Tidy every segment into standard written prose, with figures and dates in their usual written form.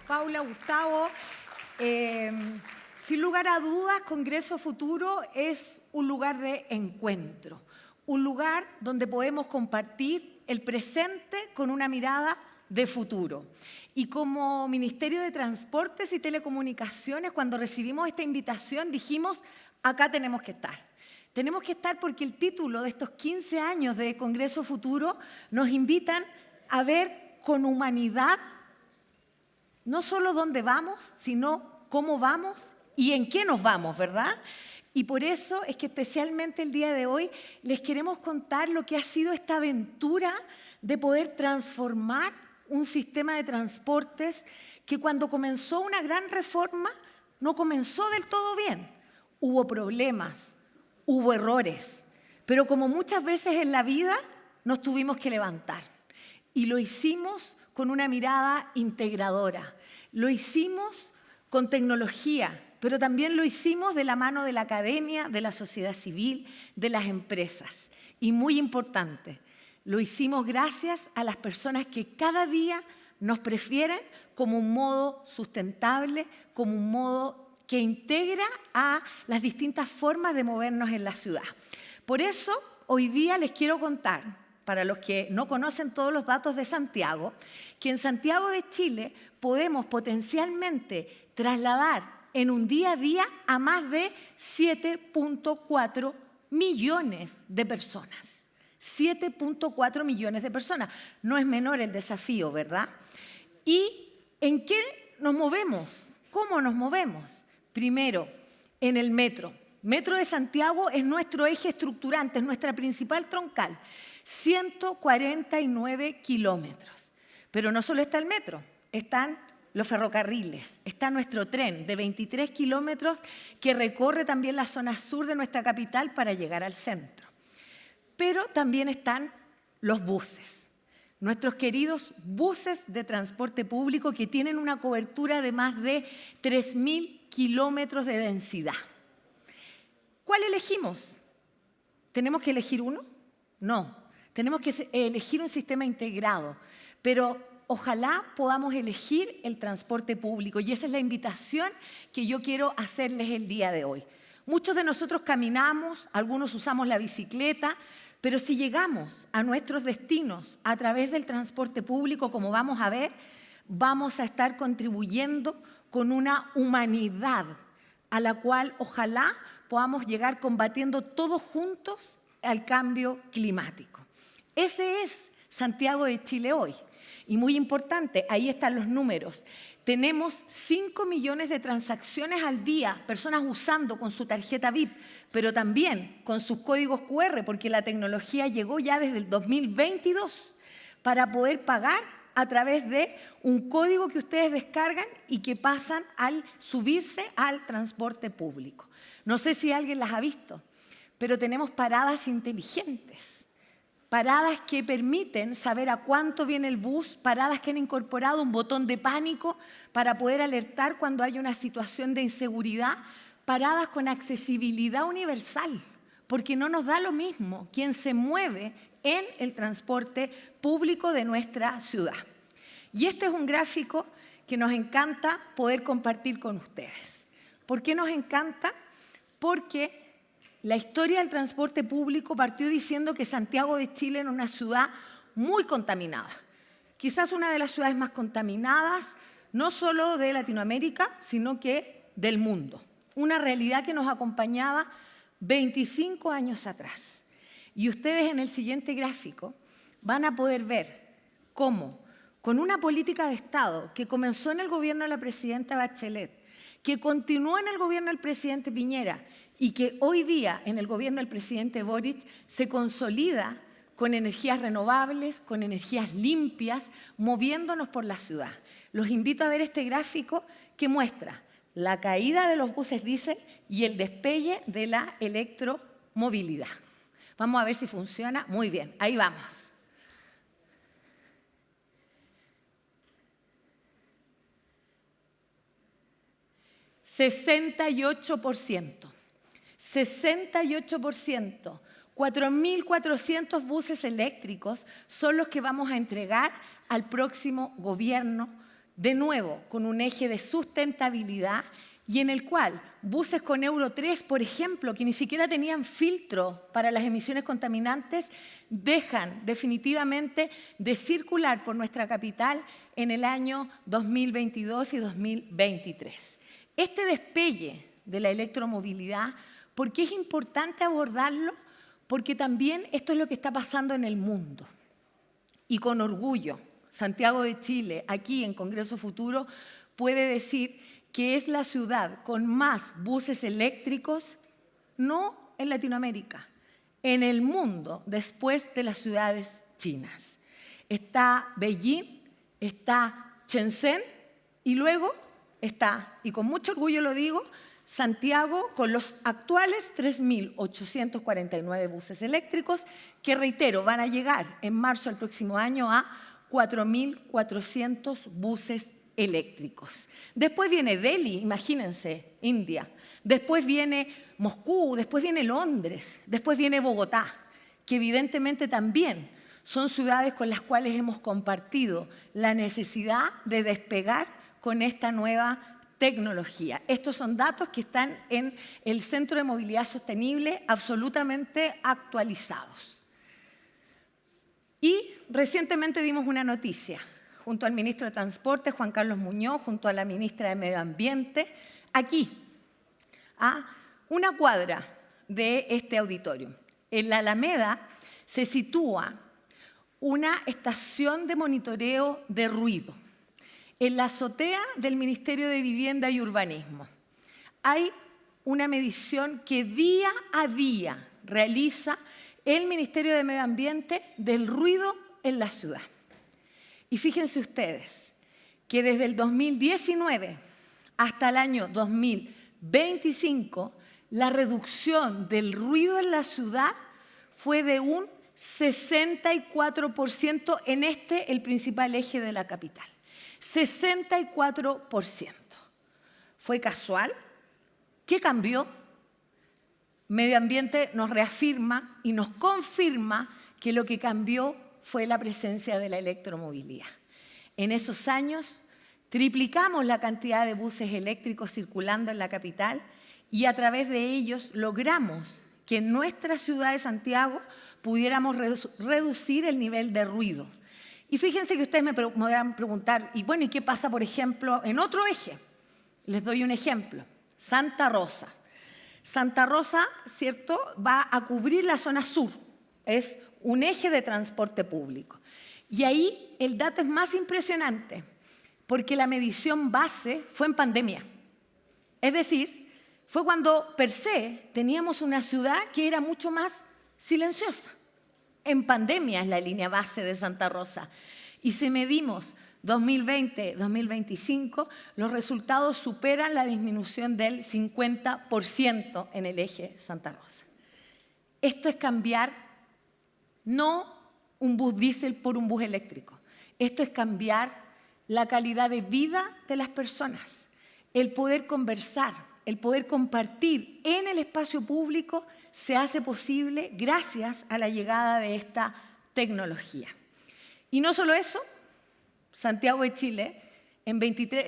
Paula, Gustavo, sin lugar a dudas, Congreso Futuro es un lugar de encuentro, un lugar donde podemos compartir el presente con una mirada de futuro. Y como Ministerio de Transportes y Telecomunicaciones, cuando recibimos esta invitación, dijimos, acá tenemos que estar. Tenemos que estar porque el título de estos 15 años de Congreso Futuro nos invitan a ver con humanidad no solo dónde vamos, sino cómo vamos y en qué nos vamos, ¿verdad? Y por eso es que especialmente el día de hoy les queremos contar lo que ha sido esta aventura de poder transformar un sistema de transportes que cuando comenzó una gran reforma no comenzó del todo bien. Hubo problemas, hubo errores, pero como muchas veces en la vida nos tuvimos que levantar. Y lo hicimos con una mirada integradora. Lo hicimos con tecnología, pero también lo hicimos de la mano de la academia, de la sociedad civil, de las empresas. Y muy importante, lo hicimos gracias a las personas que cada día nos prefieren como un modo sustentable, como un modo que integra a las distintas formas de movernos en la ciudad. Por eso, hoy día les quiero contar, para los que no conocen todos los datos de Santiago, que en Santiago de Chile podemos potencialmente trasladar en un día a día a más de 7.4 millones de personas. 7.4 millones de personas. No es menor el desafío, ¿verdad? ¿Y en qué nos movemos? ¿Cómo nos movemos? Primero, en el metro. Metro de Santiago es nuestro eje estructurante, es nuestra principal troncal. 149 kilómetros. Pero no solo está el metro, están los ferrocarriles, está nuestro tren de 23 kilómetros que recorre también la zona sur de nuestra capital para llegar al centro. Pero también están los buses, nuestros queridos buses de transporte público que tienen una cobertura de más de 3.000 kilómetros de densidad. ¿Cuál elegimos? ¿Tenemos que elegir uno? No. Tenemos que elegir un sistema integrado, pero ojalá podamos elegir el transporte público y esa es la invitación que yo quiero hacerles el día de hoy. Muchos de nosotros caminamos, algunos usamos la bicicleta, pero si llegamos a nuestros destinos a través del transporte público, como vamos a ver, vamos a estar contribuyendo con una humanidad a la cual ojalá podamos llegar combatiendo todos juntos al cambio climático. Ese es Santiago de Chile hoy. Y muy importante, ahí están los números. Tenemos 5 millones de transacciones al día, personas usando con su tarjeta VIP, pero también con sus códigos QR, porque la tecnología llegó ya desde el 2022 para poder pagar a través de un código que ustedes descargan y que pasan al subirse al transporte público. No sé si alguien las ha visto, pero tenemos paradas inteligentes. Paradas que permiten saber a cuánto viene el bus, paradas que han incorporado un botón de pánico para poder alertar cuando hay una situación de inseguridad, paradas con accesibilidad universal, porque no nos da lo mismo quien se mueve en el transporte público de nuestra ciudad. Y este es un gráfico que nos encanta poder compartir con ustedes. ¿Por qué nos encanta? Porque la historia del transporte público partió diciendo que Santiago de Chile era una ciudad muy contaminada. Quizás una de las ciudades más contaminadas, no solo de Latinoamérica, sino que del mundo. Una realidad que nos acompañaba 25 años atrás. Y ustedes en el siguiente gráfico van a poder ver cómo, con una política de Estado que comenzó en el gobierno de la presidenta Bachelet, que continuó en el gobierno del presidente Piñera, y que hoy día en el gobierno del presidente Boric se consolida con energías renovables, con energías limpias, moviéndonos por la ciudad. Los invito a ver este gráfico que muestra la caída de los buses diésel y el despegue de la electromovilidad. Vamos a ver si funciona. Muy bien, ahí vamos. 68%. 68%. 4.400 buses eléctricos son los que vamos a entregar al próximo gobierno, de nuevo, con un eje de sustentabilidad y en el cual buses con Euro 3, por ejemplo, que ni siquiera tenían filtro para las emisiones contaminantes, dejan definitivamente de circular por nuestra capital en el año 2022 y 2023. Este despegue de la electromovilidad, ¿por qué es importante abordarlo? Porque también esto es lo que está pasando en el mundo. Y con orgullo, Santiago de Chile, aquí en Congreso Futuro, puede decir que es la ciudad con más buses eléctricos, no en Latinoamérica, en el mundo, después de las ciudades chinas. Está Beijing, está Shenzhen y luego está, y con mucho orgullo lo digo, Santiago con los actuales 3.849 buses eléctricos que, reitero, van a llegar en marzo del próximo año a 4.400 buses eléctricos. Después viene Delhi, imagínense, India. Después viene Moscú, después viene Londres, después viene Bogotá, que evidentemente también son ciudades con las cuales hemos compartido la necesidad de despegar con esta nueva tecnología. Estos son datos que están en el Centro de Movilidad Sostenible absolutamente actualizados. Y recientemente dimos una noticia, junto al ministro de Transporte, Juan Carlos Muñoz, junto a la ministra de Medio Ambiente, aquí, a una cuadra de este auditorio. En la Alameda se sitúa una estación de monitoreo de ruido. En la azotea del Ministerio de Vivienda y Urbanismo hay una medición que día a día realiza el Ministerio de Medio Ambiente del ruido en la ciudad. Y fíjense ustedes que desde el 2019 hasta el año 2025 la reducción del ruido en la ciudad fue de un 64% en el principal eje de la capital. 64%. ¿Fue casual? ¿Qué cambió? Medio Ambiente nos reafirma y nos confirma que lo que cambió fue la presencia de la electromovilidad. En esos años triplicamos la cantidad de buses eléctricos circulando en la capital y a través de ellos logramos que en nuestra ciudad de Santiago pudiéramos reducir el nivel de ruido. Y fíjense que ustedes me podrán preguntar, y bueno, ¿y qué pasa, por ejemplo, en otro eje? Les doy un ejemplo, Santa Rosa. Santa Rosa, ¿cierto?, va a cubrir la zona sur, es un eje de transporte público. Y ahí el dato es más impresionante, porque la medición base fue en pandemia. Es decir, fue cuando per se teníamos una ciudad que era mucho más silenciosa. En pandemia es la línea base de Santa Rosa. Y si medimos 2020-2025, los resultados superan la disminución del 50% en el eje Santa Rosa. Esto es cambiar no un bus diésel por un bus eléctrico. Esto es cambiar la calidad de vida de las personas, el poder conversar, el poder compartir en el espacio público se hace posible gracias a la llegada de esta tecnología. Y no solo eso, Santiago de Chile en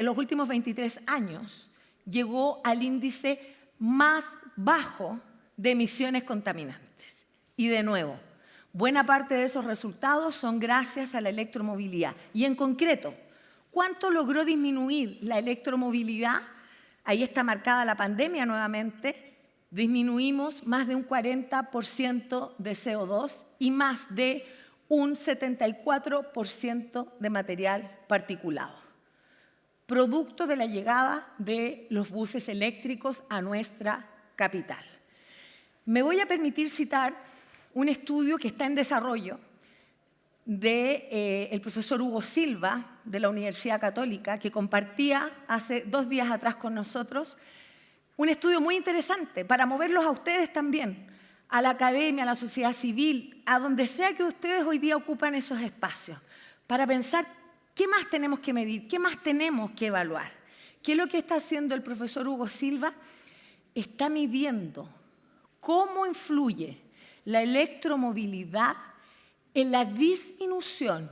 los últimos 23 años llegó al índice más bajo de emisiones contaminantes. Y de nuevo, buena parte de esos resultados son gracias a la electromovilidad. Y en concreto, ¿cuánto logró disminuir la electromovilidad? Ahí está marcada la pandemia nuevamente. Disminuimos más de un 40% de CO2 y más de un 74% de material particulado, producto de la llegada de los buses eléctricos a nuestra capital. Me voy a permitir citar un estudio que está en desarrollo del profesor Hugo Silva de la Universidad Católica, que compartía hace 2 días atrás con nosotros, un estudio muy interesante para moverlos a ustedes también, a la academia, a la sociedad civil, a donde sea que ustedes hoy día ocupan esos espacios, para pensar qué más tenemos que medir, qué más tenemos que evaluar, ¿Qué es lo que está haciendo el profesor Hugo Silva? Está midiendo cómo influye la electromovilidad en la disminución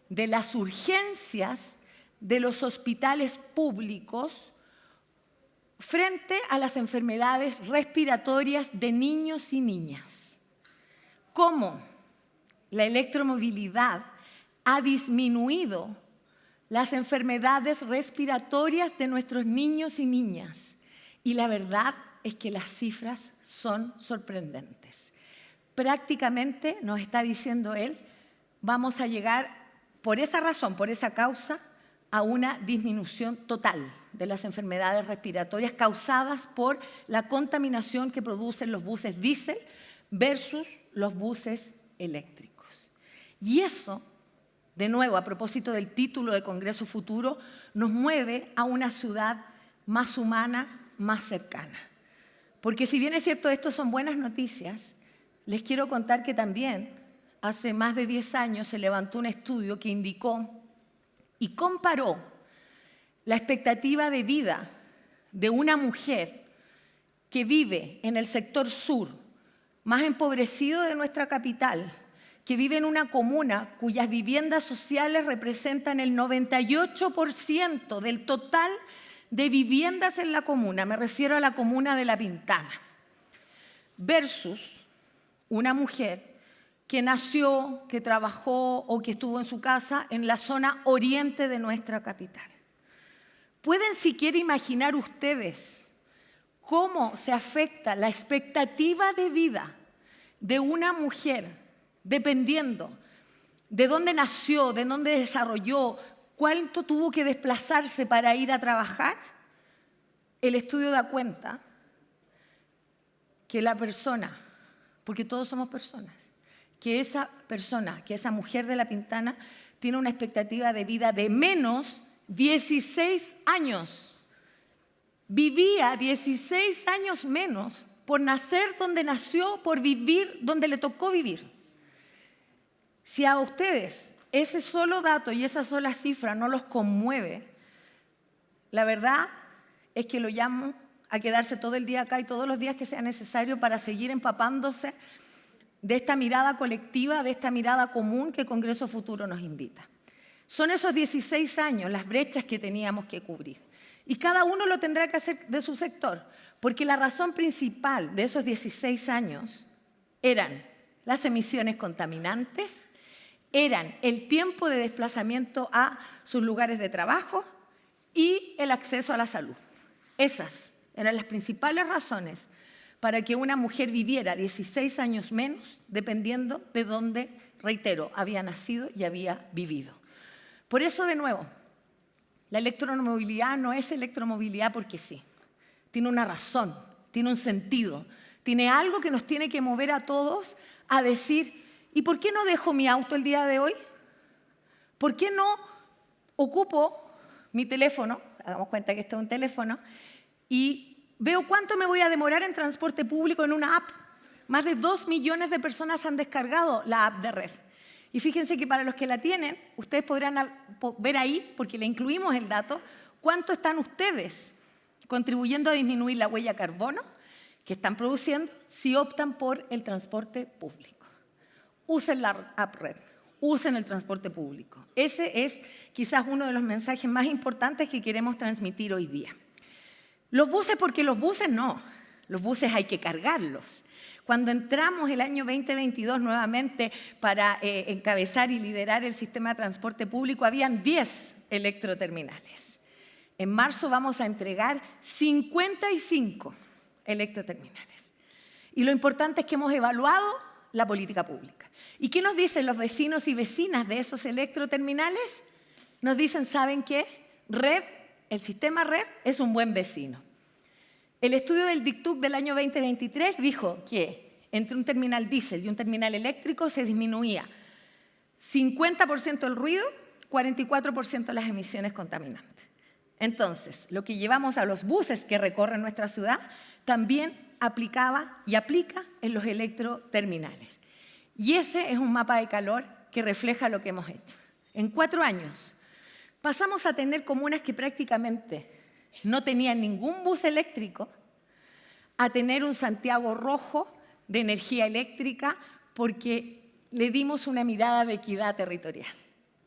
de las urgencias de los hospitales públicos frente a las enfermedades respiratorias de niños y niñas. Cómo la electromovilidad ha disminuido las enfermedades respiratorias de nuestros niños y niñas. Y la verdad es que las cifras son sorprendentes. Prácticamente, nos está diciendo él, vamos a llegar por esa razón, por esa causa, a una disminución total de las enfermedades respiratorias causadas por la contaminación que producen los buses diésel versus los buses eléctricos. Y eso, de nuevo, a propósito del título de Congreso Futuro, nos mueve a una ciudad más humana, más cercana. Porque si bien es cierto, esto son buenas noticias, les quiero contar que también hace más de 10 años se levantó un estudio que indicó y comparó la expectativa de vida de una mujer que vive en el sector sur, más empobrecido de nuestra capital, que vive en una comuna cuyas viviendas sociales representan el 98% del total de viviendas en la comuna, me refiero a la comuna de La Pintana, versus una mujer que nació, que trabajó o que estuvo en su casa en la zona oriente de nuestra capital. ¿Pueden siquiera imaginar ustedes cómo se afecta la expectativa de vida de una mujer dependiendo de dónde nació, de dónde desarrolló, cuánto tuvo que desplazarse para ir a trabajar? El estudio da cuenta que la persona, porque todos somos personas, que esa persona, que esa mujer de La Pintana tiene una expectativa de vida de menos 16 años. Vivía 16 años menos por nacer donde nació, por vivir donde le tocó vivir. Si a ustedes ese solo dato y esa sola cifra no los conmueve, la verdad es que lo llamo a quedarse todo el día acá y todos los días que sea necesario para seguir empapándose de esta mirada colectiva, de esta mirada común que Congreso Futuro nos invita. Son esos 16 años las brechas que teníamos que cubrir. Y cada uno lo tendrá que hacer de su sector, porque la razón principal de esos 16 años eran las emisiones contaminantes, eran el tiempo de desplazamiento a sus lugares de trabajo y el acceso a la salud. Esas eran las principales razones para que una mujer viviera 16 años menos, dependiendo de dónde, reitero, había nacido y había vivido. Por eso, de nuevo, la electromovilidad no es electromovilidad porque sí. Tiene una razón, tiene un sentido, tiene algo que nos tiene que mover a todos a decir, ¿y por qué no dejo mi auto el día de hoy? ¿Por qué no ocupo mi teléfono? Hagamos cuenta que esto es un teléfono, y veo cuánto me voy a demorar en transporte público en una app. Más de 2 millones de personas han descargado la app de Red. Y fíjense que para los que la tienen, ustedes podrán ver ahí, porque le incluimos el dato, cuánto están ustedes contribuyendo a disminuir la huella de carbono que están produciendo si optan por el transporte público. Usen la app Red, usen el transporte público. Ese es quizás uno de los mensajes más importantes que queremos transmitir hoy día. Los buses, porque los buses no, los buses hay que cargarlos. Cuando entramos el año 2022 nuevamente para encabezar y liderar el sistema de transporte público, habían 10 electroterminales. En marzo vamos a entregar 55 electroterminales. Y lo importante es que hemos evaluado la política pública. ¿Y qué nos dicen los vecinos y vecinas de esos electroterminales? Nos dicen, ¿saben qué? Red, el sistema Red es un buen vecino. El estudio del DICTUC del año 2023 dijo que entre un terminal diésel y un terminal eléctrico se disminuía 50% el ruido, 44% las emisiones contaminantes. Entonces, lo que llevamos a los buses que recorren nuestra ciudad también aplicaba y aplica en los electroterminales. Y ese es un mapa de calor que refleja lo que hemos hecho. En 4 años pasamos a tener comunas que prácticamente no tenían ningún bus eléctrico, a tener un Santiago rojo de energía eléctrica, porque le dimos una mirada de equidad territorial,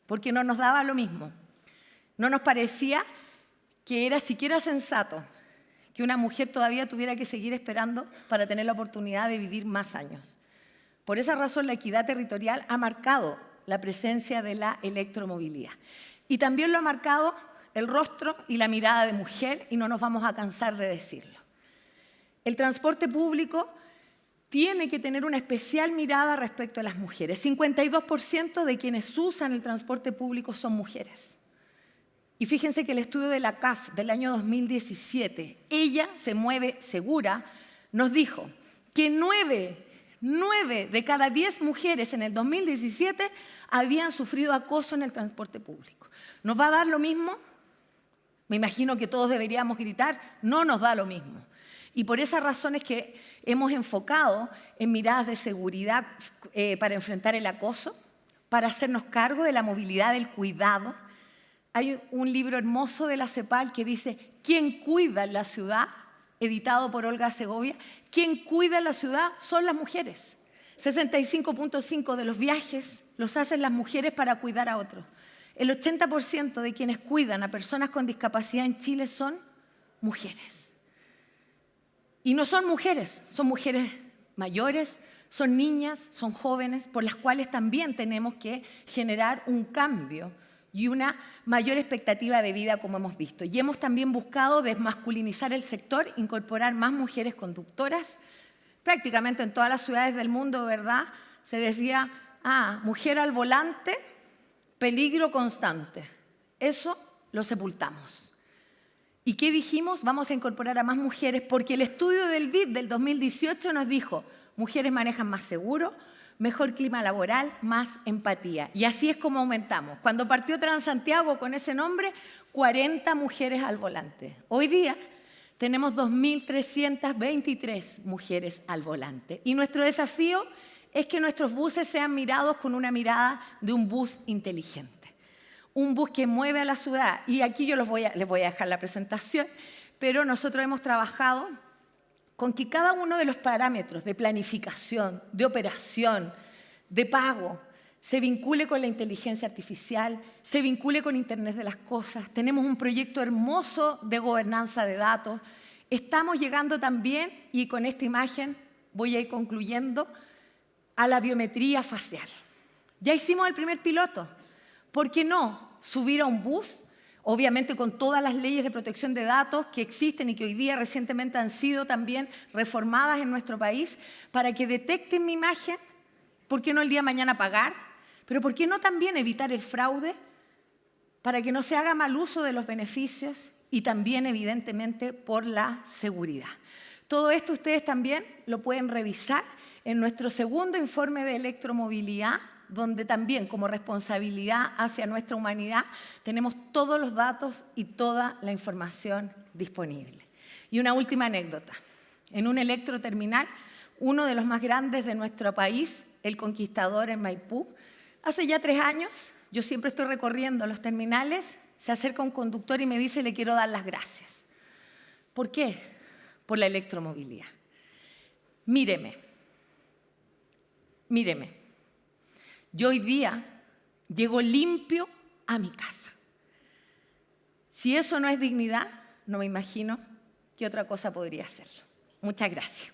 porque no nos daba lo mismo. No nos parecía que era siquiera sensato que una mujer todavía tuviera que seguir esperando para tener la oportunidad de vivir más años. Por esa razón, la equidad territorial ha marcado la presencia de la electromovilidad. Y también lo ha marcado el rostro y la mirada de mujer, y no nos vamos a cansar de decirlo. El transporte público tiene que tener una especial mirada respecto a las mujeres. 52% de quienes usan el transporte público son mujeres. Y fíjense que el estudio de la CAF del año 2017, Ella se mueve segura, nos dijo que 9 de cada 10 mujeres en el 2017 habían sufrido acoso en el transporte público. ¿Nos va a dar lo mismo? Me imagino que todos deberíamos gritar, no nos da lo mismo. Y por esas razones que hemos enfocado en miradas de seguridad para enfrentar el acoso, para hacernos cargo de la movilidad del cuidado. Hay un libro hermoso de la CEPAL que dice ¿Quién cuida en la ciudad?, editado por Olga Segovia. ¿Quién cuida en la ciudad? Son las mujeres. 65.5% de los viajes los hacen las mujeres para cuidar a otros. El 80% de quienes cuidan a personas con discapacidad en Chile son mujeres. Y no son mujeres mayores, son niñas, son jóvenes, por las cuales también tenemos que generar un cambio y una mayor expectativa de vida, como hemos visto. Y hemos también buscado desmasculinizar el sector, incorporar más mujeres conductoras. Prácticamente en todas las ciudades del mundo, ¿verdad?, se decía, mujer al volante, peligro constante. Eso lo sepultamos. ¿Y qué dijimos? Vamos a incorporar a más mujeres, porque el estudio del BID del 2018 nos dijo, mujeres manejan más seguro, mejor clima laboral, más empatía. Y así es como aumentamos. Cuando partió Transantiago con ese nombre, 40 mujeres al volante. Hoy día tenemos 2.323 mujeres al volante. Y nuestro desafío es que nuestros buses sean mirados con una mirada de un bus inteligente. Un bus que mueve a la ciudad. Y aquí yo les voy a dejar la presentación, pero nosotros hemos trabajado con que cada uno de los parámetros de planificación, de operación, de pago, se vincule con la inteligencia artificial, se vincule con Internet de las cosas. Tenemos un proyecto hermoso de gobernanza de datos. Estamos llegando también, y con esta imagen voy a ir concluyendo, a la biometría facial. Ya hicimos el primer piloto. ¿Por qué no subir a un bus? Obviamente con todas las leyes de protección de datos que existen y que hoy día recientemente han sido también reformadas en nuestro país, para que detecten mi imagen. ¿Por qué no el día de mañana pagar? Pero ¿por qué no también evitar el fraude? Para que no se haga mal uso de los beneficios y también, evidentemente, por la seguridad. Todo esto ustedes también lo pueden revisar en nuestro segundo informe de electromovilidad, donde también, como responsabilidad hacia nuestra humanidad, tenemos todos los datos y toda la información disponible. Y una última anécdota. En un electroterminal, uno de los más grandes de nuestro país, el Conquistador en Maipú, hace ya 3 años, yo siempre estoy recorriendo los terminales, se acerca un conductor y me dice, le quiero dar las gracias. ¿Por qué? Por la electromovilidad. Míreme. Yo hoy día llego limpio a mi casa. Si eso no es dignidad, no me imagino qué otra cosa podría hacerlo. Muchas gracias.